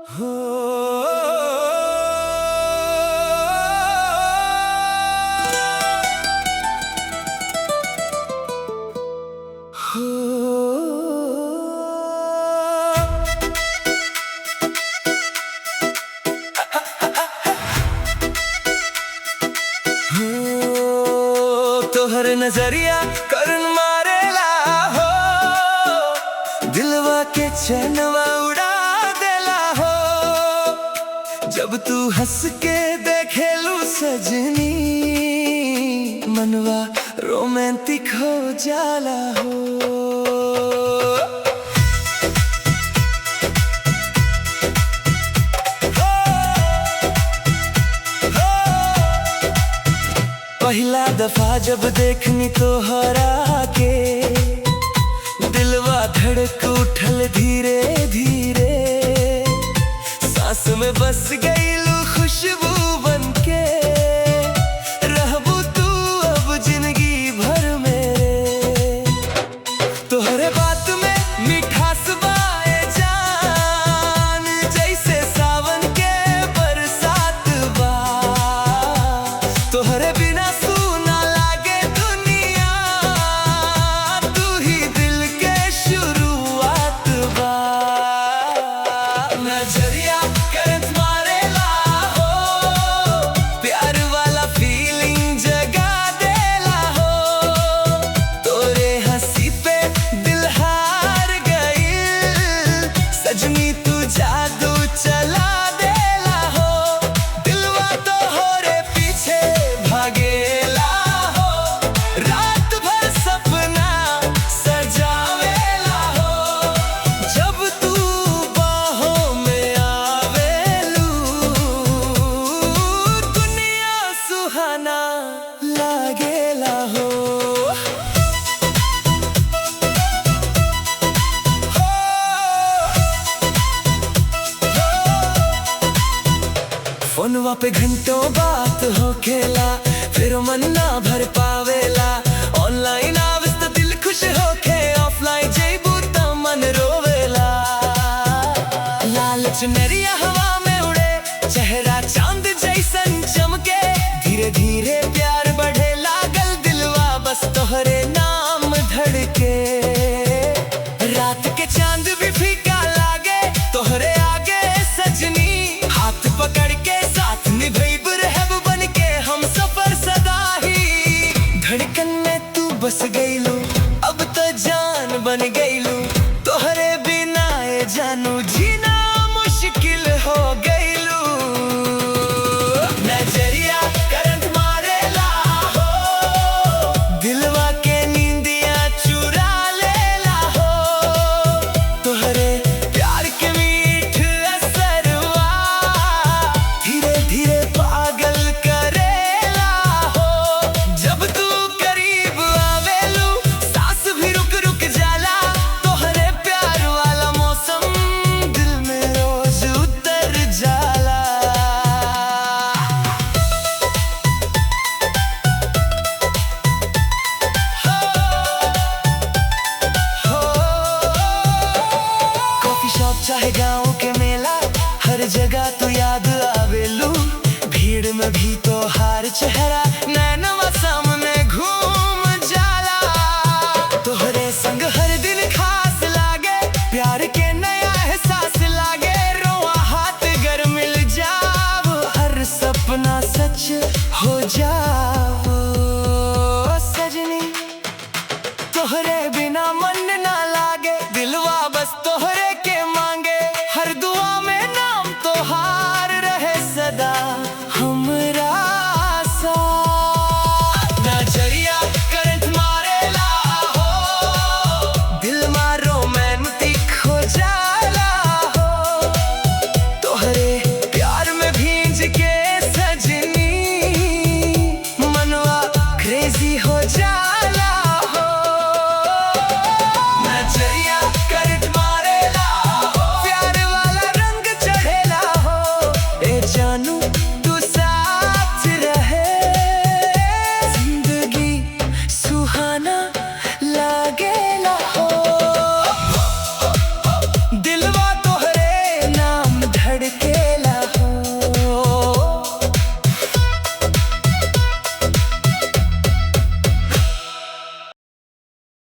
हो तोहर नजरिया करन मारेला हो, दिलवा के चैनवा उड़ा देला हो। जब तू हंस के देखेलू सजनी, मनवा रोमांटिक हो जाला हो। पहला दफा जब देखनी तोहरा के, दिलवा धड़क उठल धीरे धीरे। सांस में बस गईलू खुशबू बनके, रहबू तू अब जिंदगी भर मेरे। तोहरे बात में मिठास बाए जान, जैसे सावन के बरसात बा। तोहरे बिना जादू चला देला हो, दिलवा तो होरे पीछे भागेला हो। रात भर सपना सजावेला हो, जब तू बाहों में आवेलू, दुनिया सुहाना लागेला हो। फोनवा पे घंटों बात हो खेला, फिर मन ना भर पावेला। ऑनलाइन आविस तो दिल खुश होके, ऑफलाइन जेबू तो मन रोवेला। लालच नरिया हवा में उड़े, चेहरा चांद जैसन चमके। धीरे धीरे प्यार बढ़े लागल, दिलवा बस तोहरे नाम धड़के। रात के चांद भी फीका लागे, तोहरे आगे सजनी। हाथ पकड़ के निभैब रहब बनके हम सफर सदा ही। धड़कन में तू बस गईलू, अब तो जान बन गईलू। तोहरे बिना ए जानू जीना मुश्किल हो गईलू। नजरिया करंट मारेला हो, दिलवा के नींदिया चुरा लेला हो। तोहरे प्यार के मीठ असरवा धीरे धीरे पागल करेला हो। जब तू करीब आवेलू, सांस भी रुक रुक जाला। तोहरे प्यार वाला मौसम दिल में रोज उतर जाला। कॉफी शॉप चाहे गाँव के मेला, हर जगह तू याद आवेलू। भीड़ में भी तो हार चेहरा